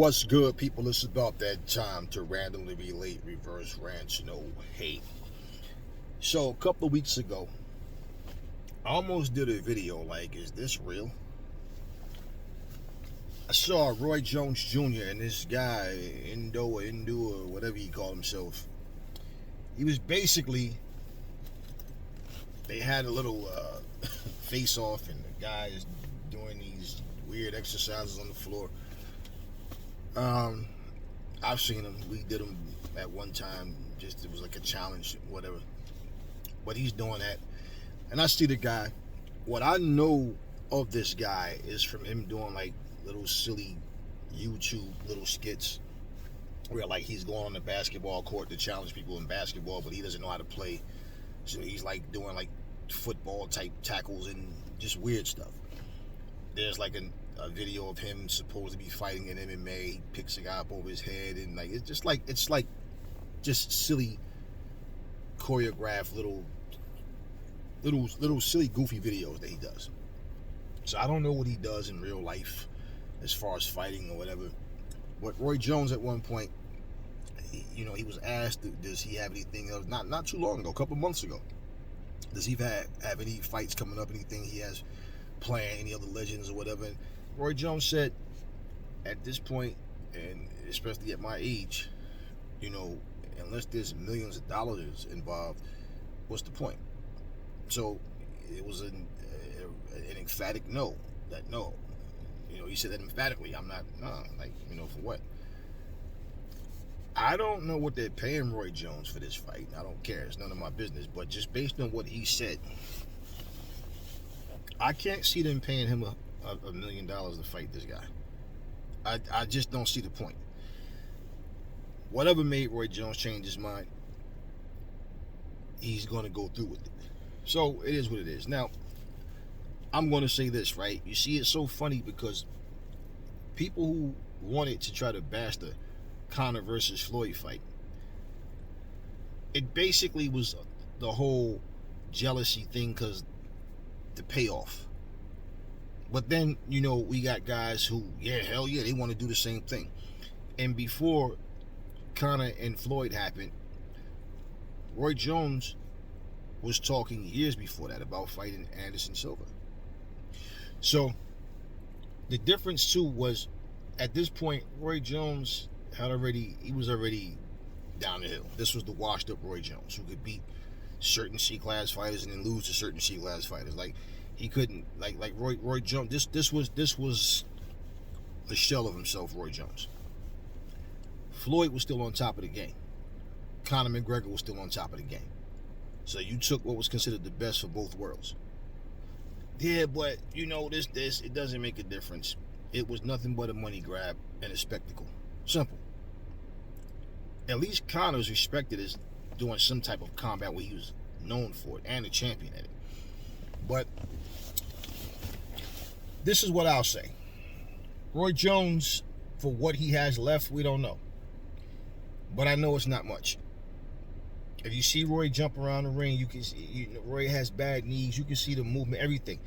What's good, people? It's about that time to randomly relate reverse rants, no hate. So, a couple of weeks ago, I almost did a video like, is this real? I saw Roy Jones Jr. and this guy, Indo or whatever he called himself. He was basically, they had a little face off, and the guy is doing these weird exercises on the floor. I've seen him. We did them at one time. Just it was like a challenge, whatever. But he's doing that, and I see the guy. What I know of this guy is from him doing like little silly YouTube little skits where like he's going on the basketball court to challenge people in basketball, but he doesn't know how to play. So he's like doing like football type tackles and just weird stuff. There's like a video of him supposed to be fighting in MMA. He picks a guy up over his head, and like it's like just silly choreographed little silly goofy videos that he does. So I don't know what he does in real life as far as fighting or whatever. But Roy Jones at one point, he was asked, does he have anything else? Not too long ago, a couple months ago. Does he have any fights coming up? Anything he has planned? Any other legends or whatever? And Roy Jones said, at this point, and especially at my age, unless there's millions of dollars involved, what's the point? So it was an emphatic no. That no. He said that emphatically. I'm not, for what? I don't know what they're paying Roy Jones for this fight. I don't care. It's none of my business. But just based on what he said, I can't see them paying him $1 million to fight this guy. I just don't see the point. Whatever made Roy Jones change his mind, he's going to go through with it. So it is what it is. Now, I'm going to say this, right? You see, it's so funny because people who wanted to try to bash the Conor versus Floyd fight, it basically was the whole jealousy thing because the payoff. But then, we got guys who, hell yeah, they want to do the same thing. And before Conor and Floyd happened, Roy Jones was talking years before that about fighting Anderson Silva. So the difference too was, at this point, Roy Jones was already down the hill. This was the washed up Roy Jones who could beat certain C-class fighters and then lose to certain C-class fighters. Like he couldn't, like Roy Jones. This was a shell of himself, Roy Jones. Floyd was still on top of the game. Conor McGregor was still on top of the game. So you took what was considered the best for both worlds. Yeah, but this it doesn't make a difference. It was nothing but a money grab and a spectacle. Simple. At least Conor's respected as doing some type of combat where he was known for it and a champion at it. But this is what I'll say. Roy Jones, for what he has left, we don't know. But I know it's not much. If you see Roy jump around the ring, you can see Roy has bad knees. You can see the movement, everything.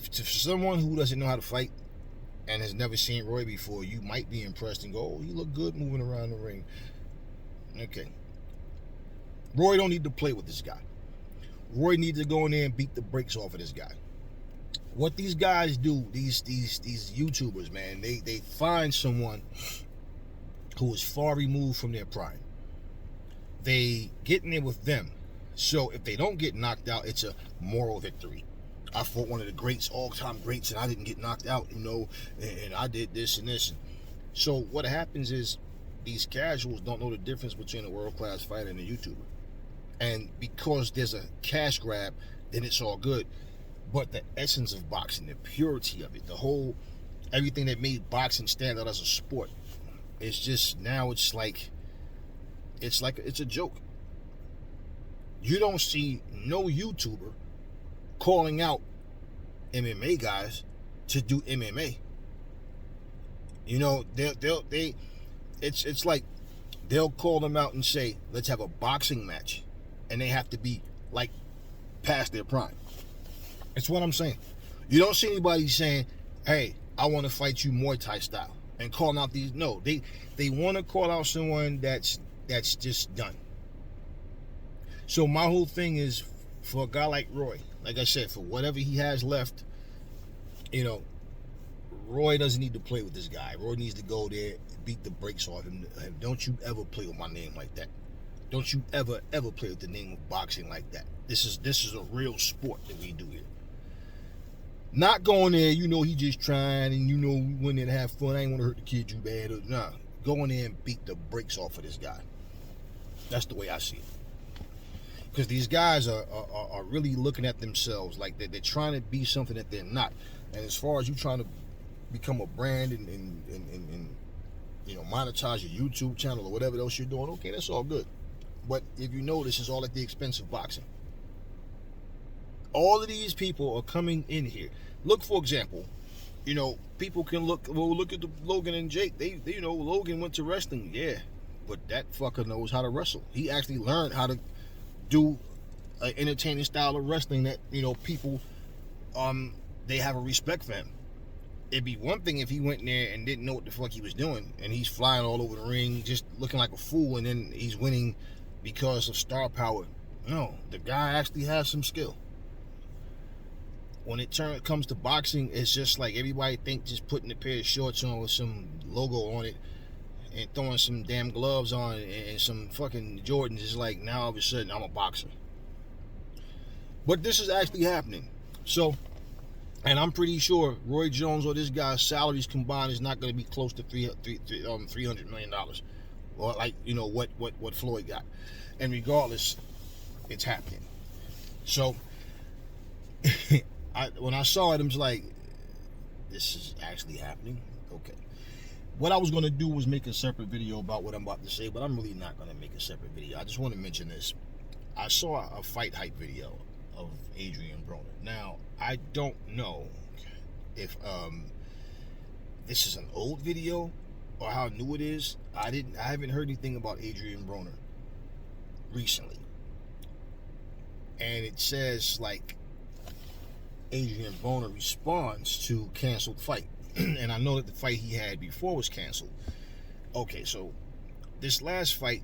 For someone who doesn't know how to fight and has never seen Roy before, you might be impressed and go, oh, he look good moving around the ring. Okay. Roy don't need to play with this guy. Roy needs to go in there and beat the brakes off of this guy. What these guys do, these YouTubers, man, they find someone who is far removed from their prime. They get in there with them. So if they don't get knocked out, it's a moral victory. I fought one of the greats, all-time greats, and I didn't get knocked out, and I did this and this. So what happens is these casuals don't know the difference between a world-class fighter and a YouTuber. And because there's a cash grab, then it's all good. But the essence of boxing, the purity of it, everything that made boxing stand out as a sport, it's just, now it's a joke. You don't see no YouTuber calling out MMA guys to do MMA. It's like they'll call them out and say, let's have a boxing match, and they have to be like past their prime. It's what I'm saying. You don't see anybody saying, hey, I want to fight you Muay Thai style. and calling out these. No, they want to call out someone that's just done. So my whole thing is, for a guy like Roy, like I said, for whatever he has left, you know, Roy doesn't need to play with this guy. Roy needs to go there, beat the brakes off him. Don't you ever play with my name like that. Don't you ever play with the name of boxing like that. This is a real sport that we do here. Not going there, you know, he just trying, and you know, we went there to have fun. I ain't want to hurt the kid too bad. Nah, go in there and beat the brakes off of this guy. That's the way I see it. Because these guys are really looking at themselves like they're trying to be something that they're not. And as far as you trying to become a brand and you know, monetize your YouTube channel or whatever else you're doing, okay, that's all good. But if you know, this is all at the expense of boxing. All of these people are coming in here. Look, for example, you know, people can look at the Logan and Jake. They you know, Logan went to wrestling, yeah, but that fucker knows how to wrestle. He actually learned how to do an entertaining style of wrestling that, you know, people they have a respect for him. It'd be one thing if he went in there and didn't know what the fuck he was doing, and he's flying all over the ring just looking like a fool, and then he's winning because of star power. No, the guy actually has some skill. When it comes to boxing, it's just like everybody think just putting a pair of shorts on with some logo on it and throwing some damn gloves on and some fucking Jordans is like, now all of a sudden I'm a boxer. But this is actually happening. So, and I'm pretty sure Roy Jones or this guy's salaries combined is not going to be close to $300 million, or like, you know, what Floyd got. And regardless, it's happening. So when I saw it, I was like, this is actually happening. Okay. What I was going to do was make a separate video about what I'm about to say, but I'm really not going to make a separate video. I just want to mention this. I saw a fight hype video of Adrien Broner. Now, I don't know if this is an old video or how new it is. I haven't heard anything about Adrien Broner recently. And it says like Adrien Broner responds to canceled fight. And I know that the fight he had before was canceled. Okay, so this last fight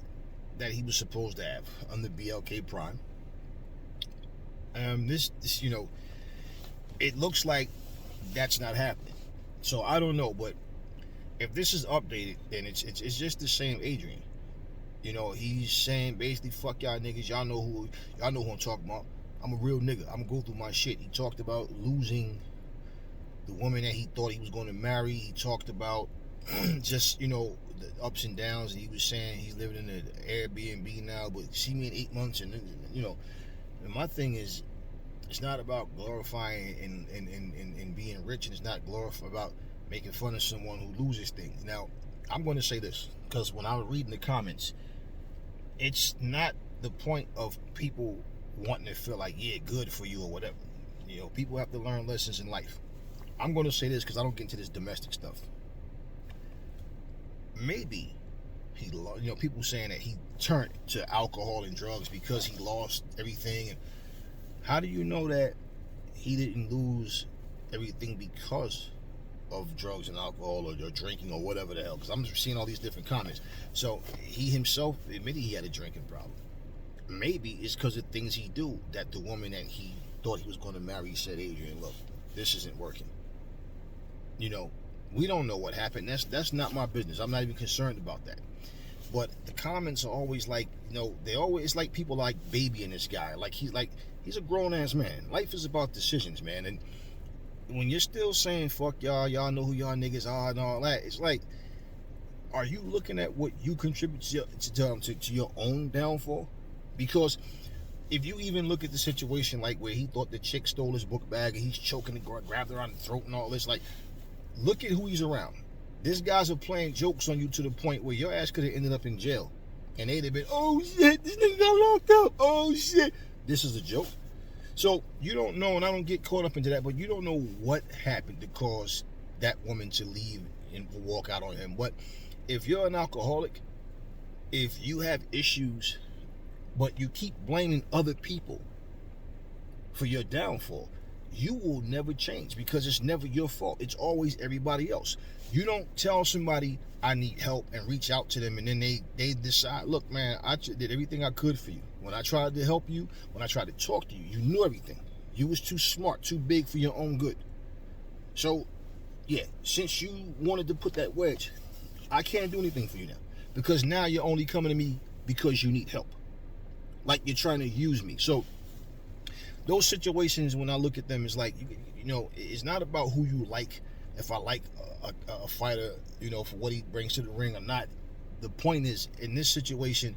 that he was supposed to have under BLK Prime, this you know, it looks like that's not happening. So I don't know, but if this is updated, then it's just the same Adrien. You know, he's saying basically, fuck y'all niggas, y'all know who I'm talking about. I'm a real nigga. I'm gonna go through my shit. He talked about losing the woman that he thought he was going to marry. He talked about just, you know, the ups and downs. And he was saying he's living in an Airbnb now, but see me in 8 months, and you know. And my thing is, it's not about glorifying and being rich, and it's not about making fun of someone who loses things. Now, I'm going to say this, because when I was reading the comments, it's not the point of people wanting to feel like, yeah, good for you or whatever. You know, people have to learn lessons in life. I'm going to say this because I don't get into this domestic stuff. Maybe he, you know, people saying that he turned to alcohol and drugs because he lost everything. And how do you know that he didn't lose everything because of drugs and alcohol or drinking or whatever the hell? Because I'm just seeing all these different comments. So he himself admitted he had a drinking problem. Maybe it's because of things he do that the woman that he thought he was going to marry said, Adrien, look, this isn't working. You know, we don't know what happened. That's not my business. I'm not even concerned about that. But the comments are always like, you know, it's like people like babying this guy. Like he's a grown ass man. Life is about decisions, man. And when you're still saying fuck y'all know who y'all niggas are and all that, it's like, are you looking at what you contribute to your own downfall? Because if you even look at the situation like where he thought the chick stole his book bag and he's choking and grabbed her on the throat and all this, like, look at who he's around. These guys are playing jokes on you to the point where your ass could have ended up in jail. And they'd have been, oh shit, this nigga got locked up. Oh shit. This is a joke. So you don't know, and I don't get caught up into that, but you don't know what happened to cause that woman to leave and walk out on him. But if you're an alcoholic, if you have issues, but you keep blaming other people for your downfall, you will never change because it's never your fault. It's always everybody else. You don't tell somebody I need help and reach out to them and then they decide, look, man, I did everything I could for you. When I tried to help you, when I tried to talk to you, you knew everything. You was too smart, too big for your own good. So, yeah, since you wanted to put that wedge, I can't do anything for you now. Because now you're only coming to me because you need help. Like you're trying to use me. So, those situations, when I look at them, it's like, you know, it's not about who you like. If I like a fighter, you know, for what he brings to the ring or not. The point is, in this situation,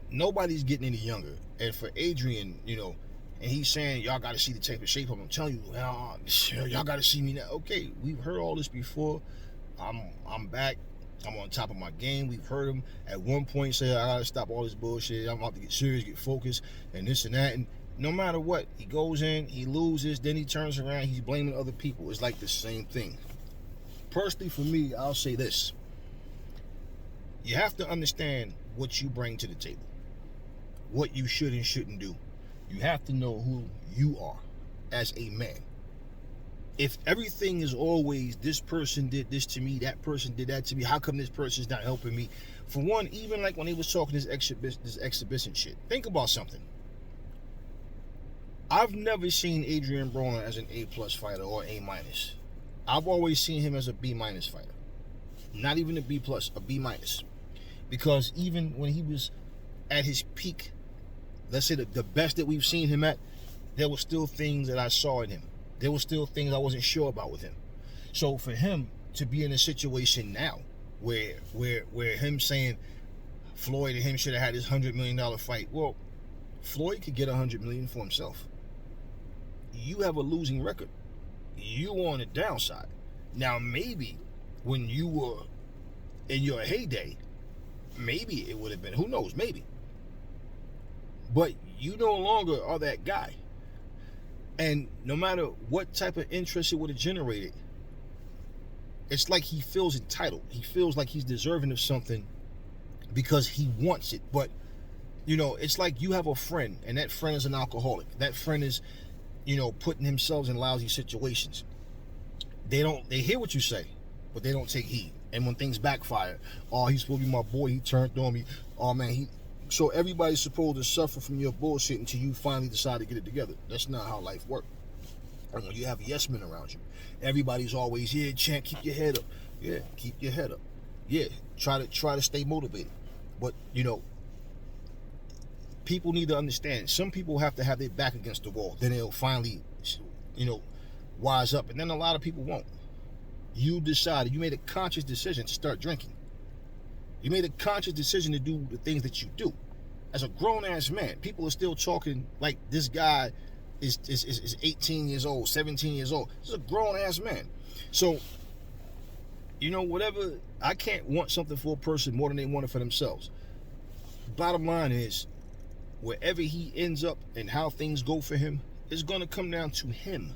nobody's getting any younger. And for Adrien, you know, and he's saying, y'all got to see the type of shape I'm telling you, y'all got to see me now. Okay, we've heard all this before. I'm back. I'm on top of my game. We've heard him at one point say, I got to stop all this bullshit. I'm about to get serious, get focused, and this and that. And no matter what, he goes in, he loses, then he turns around, he's blaming other people. It's like the same thing. Personally, for me, I'll say this. You have to understand what you bring to the table, what you should and shouldn't do. You have to know who you are as a man. If everything is always, this person did this to me, that person did that to me, how come this person's not helping me? For one, even like when he was talking this exhibition shit, think about something. I've never seen Adrien Broner as an A+ fighter or A-. I've always seen him as a B- fighter. Not even a B+, a B-. Because even when he was at his peak, let's say the best that we've seen him at, there were still things that I saw in him. There were still things I wasn't sure about with him. So for him to be in a situation now where him saying Floyd and him should have had this $100 million fight, well, Floyd could get $100 million for himself. You have a losing record. You on the downside. Now maybe when you were in your heyday, maybe it would have been, who knows, maybe. But you no longer are that guy. And no matter what type of interest it would have generated, it's like he feels entitled. He feels like he's deserving of something because he wants it. But, you know, it's like you have a friend, and that friend is an alcoholic. That friend is, you know, putting themselves in lousy situations. They hear what you say, but they don't take heed. And when things backfire, oh, he's supposed to be my boy, he turned on me. Oh, man, so everybody's supposed to suffer from your bullshit until you finally decide to get it together. That's not how life works. And when you have yes men around you, everybody's always, yeah, champ, keep your head up. Yeah, keep your head up. Yeah, try to stay motivated. But, you know, people need to understand, some people have to have their back against the wall. Then they'll finally, you know, wise up. And then a lot of people won't. You decided, you made a conscious decision to start drinking. You made a conscious decision to do the things that you do. As a grown-ass man, people are still talking like this guy is 18 years old, 17 years old. This is a grown-ass man. So, you know, whatever, I can't want something for a person more than they want it for themselves. Bottom line is, wherever he ends up and how things go for him, it's going to come down to him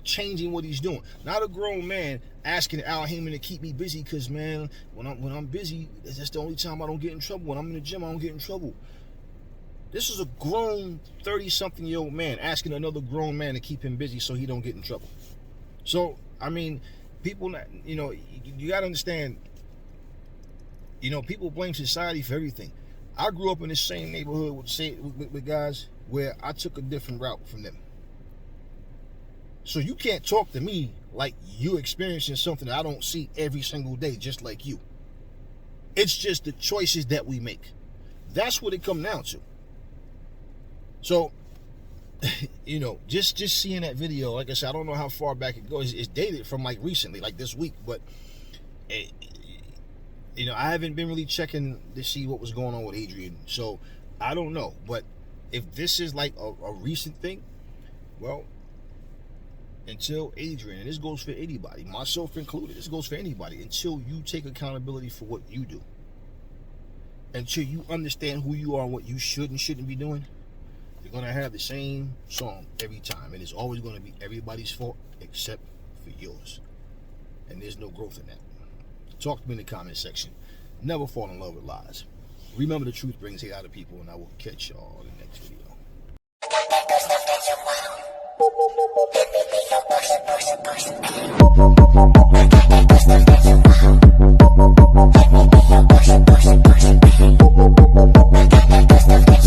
changing what he's doing. Not a grown man asking Al Heyman to keep me busy because, man, when I'm busy, that's the only time I don't get in trouble. When I'm in the gym, I don't get in trouble. This is a grown 30-something-year-old man asking another grown man to keep him busy so he don't get in trouble. So, I mean, people, you know, you got to understand, you know, people blame society for everything. I grew up in the same neighborhood with guys where I took a different route from them. So you can't talk to me like you experiencing something that I don't see every single day, just like you. It's just the choices that we make. That's what it comes down to. So, you know, just seeing that video, like I said, I don't know how far back it goes. It's dated from like recently, like this week, but you know, I haven't been really checking to see what was going on with Adrien, so I don't know. But if this is like a recent thing, well, until Adrien, and this goes for anybody, myself included, this goes for anybody, until you take accountability for what you do, until you understand who you are and what you should and shouldn't be doing, you're going to have the same song every time. And it's always going to be everybody's fault except for yours. And there's no growth in that. Talk to me in the comment section. Never fall in love with lies. Remember, the truth brings hate out of people, and I will catch y'all in the next video.